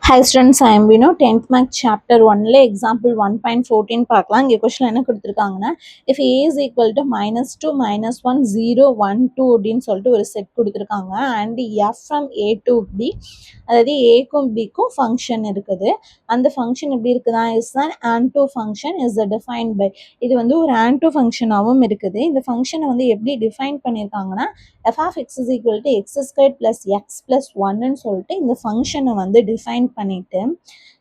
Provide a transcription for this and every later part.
Hi students, I am Vino. 10th Math Chapter 1 example 1.14 பார்க்கலாம். இங்கே question என்ன கொடுத்திருக்காங்கன்னா if a is equal to -2, -1, 0, 1, 2 அப்படின்னு சொல்லிட்டு ஒரு செட் கொடுத்திருக்காங்க and f from a to b, அதாவது aக்கும் bக்கும் ஃபங்க்ஷன் இருக்குது. அந்த ஃபங்க்ஷன் எப்படி இருக்குதா is an ANTO function is defined by, இது வந்து ஒரு ANTO ஃபங்க்ஷனாகவும் இருக்குது. இந்த ஃபங்க்ஷனை வந்து எப்படி டிஃபைன் பண்ணியிருக்காங்கன்னா f of x is equal to x squared plus x plus 1ன்னு சொல்லிட்டு இந்த ஃபங்க்ஷனை வந்து டிஃபைன் பண்ணிட்டு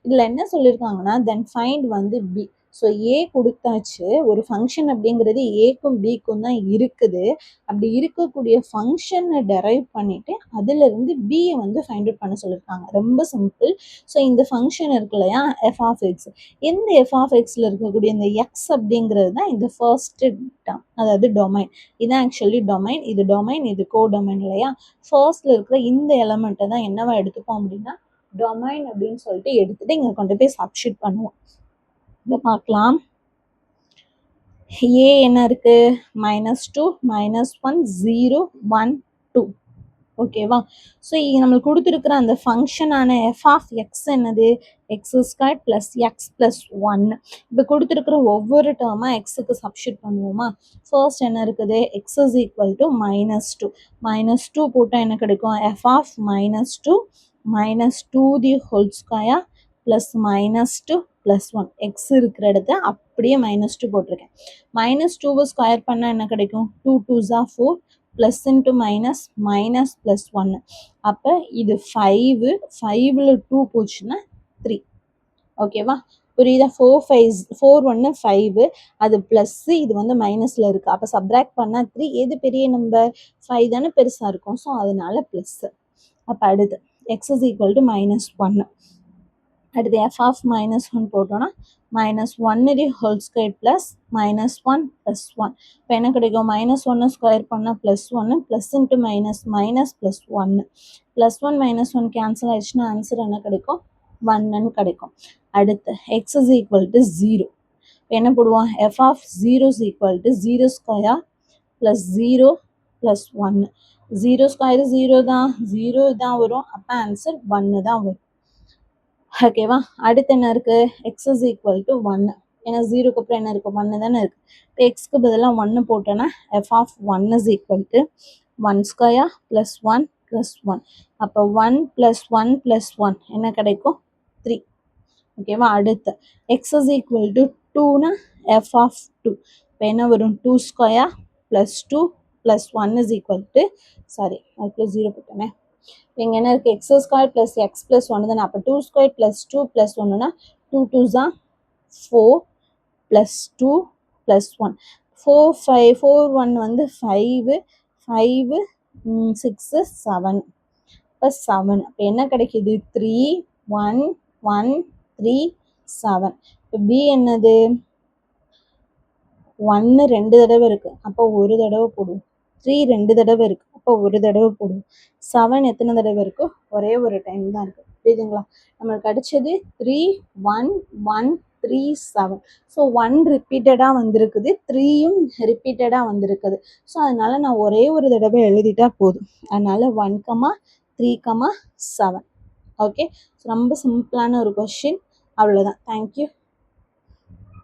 இதில் என்ன சொல்லியிருக்காங்கன்னா தென் ஃபைண்ட் வந்து b. ஸோ ஏ கொடுத்தாச்சு, ஒரு ஃபங்க்ஷன் அப்படிங்கிறது ஏக்கும் பிக்கும் தான் இருக்குது. அப்படி இருக்கக்கூடிய ஃபங்க்ஷனை டெரைவ் பண்ணிட்டு அதிலிருந்து பியை வந்து ஃபைண்ட் அவுட் பண்ண சொல்லியிருக்காங்க. ரொம்ப சிம்பிள். ஸோ இந்த ஃபங்க்ஷன் இருக்கு இல்லையா எஃப் ஆஃப் எக்ஸ், இந்த எஃப் ஆஃப் எக்ஸில் இருக்கக்கூடிய இந்த எக்ஸ் அப்படிங்கிறது தான் இந்த ஃபர்ஸ்ட் டேர்ம், அதாவது டொமைன். இதான் ஆக்சுவலி டொமைன், இது டொமைன், இது கோ டொமைன் இல்லையா. ஃபர்ஸ்ட்ல இருக்கிற இந்த எலமெண்ட்டை தான் என்னவா எடுத்துப்போம் அப்படின்னா டொமைன் அப்படின்னு சொல்லிட்டு எடுத்துட்டு இங்கே கொண்டு போய் சப்ஸ்டிட் பண்ணுவோம். இதை பார்க்கலாம். ஏ என்ன இருக்கு -2, -1, 0, 1, 2. ஓகேவா. ஸோ நம்மளுக்கு கொடுத்துருக்குற அந்த ஃபங்க்ஷனான எஃப் ஆஃப் எக்ஸ் என்னது X square plus x plus 1. இப்போ கொடுத்துருக்குற ஒவ்வொரு டேர்மாக எக்ஸுக்கு சப்ஸ்டிட் பண்ணுவோமா. ஃபர்ஸ்ட் என்ன இருக்குது எக்ஸ் இஸ் ஈக்குவல் டு -2, -2 போட்டால் என்ன கிடைக்கும் F of -2, -2 the whole square plus -2 plus 1. X இருக்கிற இடத்த அப்படியே -2 போட்டிருக்கேன். -2 ஸ்கொயர் பண்ணால் என்ன கிடைக்கும் 2 2s are 4, plus into minus minus plus 1. அப்போ இது 5, 5ல் 2 போச்சுன்னா 3. ஓகேவா, புரியுதா. 4 5 4 1 5, அது ப்ளஸ்ஸு, இது வந்து மைனஸில் இருக்குது. அப்போ சப்ராக்ட் பண்ணால் 3. எது பெரிய நம்பர் 5 தானே பெருசாக இருக்கும். ஸோ அதனால ப்ளஸ்ஸு. அப்போ அடுத்து எக்ஸ் இஸ் ஈக்குவல் டு -1. அடுத்து எஃப் ஆஃப் -1 போட்டோன்னா -1 தி ஹோல் ஸ்கொயர் ப்ளஸ் -1 ப்ளஸ் 1. இப்போ என்ன கிடைக்கும் -1 ஸ்கொயர் பண்ணால் +1, plus into minus minus plus 1, plus 1 -1 cancel ஆயிடுச்சுன்னா ஆன்சர் என்ன கிடைக்கும் 1ன்னு கிடைக்கும். அடுத்து எக்ஸ் இஸ் ஈக்குவல் டு 0. இப்போ என்ன போடுவோம் F of 0 is equal to 0 square plus 0 plus 1. 0 square 0 தான், 0 தான் வரும். அப்போ ஆன்சர் 1 தான் வரும். ஓகேவா. அடுத்து என்ன இருக்கு எக்ஸ் இஸ் ஈக்குவல் டு 1. ஏன்னா 0க்கு அப்புறம் என்ன இருக்கு 1 தானே இருக்கு. இப்போ எக்ஸ்க்கு பதிலாக 1 போட்டோன்னா F of 1 is equal to 1 square plus 1 plus 1. அப்போ 1 ப்ளஸ் 1 ப்ளஸ் 1 என்ன கிடைக்கும் 3. ஓகேவா. அடுத்து எக்ஸ் இஸ் ஈக்குவல் டு 2னா எஃப் ஆஃப் 2. இப்போ என்ன வரும் 2 square plus 2 plus 1 is equal to, sorry அதுக்குள்ள 0 போட்டோன்னே. இங்கே என்ன இருக்குது x square plus x plus 1 தானே. அப்போ 2 ஸ்கொயர் ப்ளஸ் 2 ப்ளஸ் 1னா 2 2s are 4 ப்ளஸ் 2 ப்ளஸ் 1. 4 5 4 1 வந்து 5, 5 6 7. இப்போ 7. அப்போ என்ன கிடைக்கிது 3 1 1 3 7. இப்போ பி என்னது 1 2 தடவை இருக்குது, அப்போ ஒரு தடவை போடுவோம். 3 2 தடவை இருக்குது, அப்போ ஒரு தடவை போடுவோம். 7 எத்தனை தடவை இருக்குது ஒரே ஒரு டைம் தான் இருக்குது. புரியுதுங்களா. நம்மளுக்கு கிடைச்சது 3 1 1 3 7. ஸோ 1 ரிப்பீட்டடாக வந்திருக்குது, 3யும் ரிப்பீட்டடாக வந்திருக்குது. ஸோ அதனால நான் ஒரே ஒரு தடவை எழுதிட்டா போதும். அதனால 1 3 7. ஓகே. ஸோ ரொம்ப சிம்பிளான ஒரு கொஸ்டின், அவ்வளோதான். தேங்க்யூ.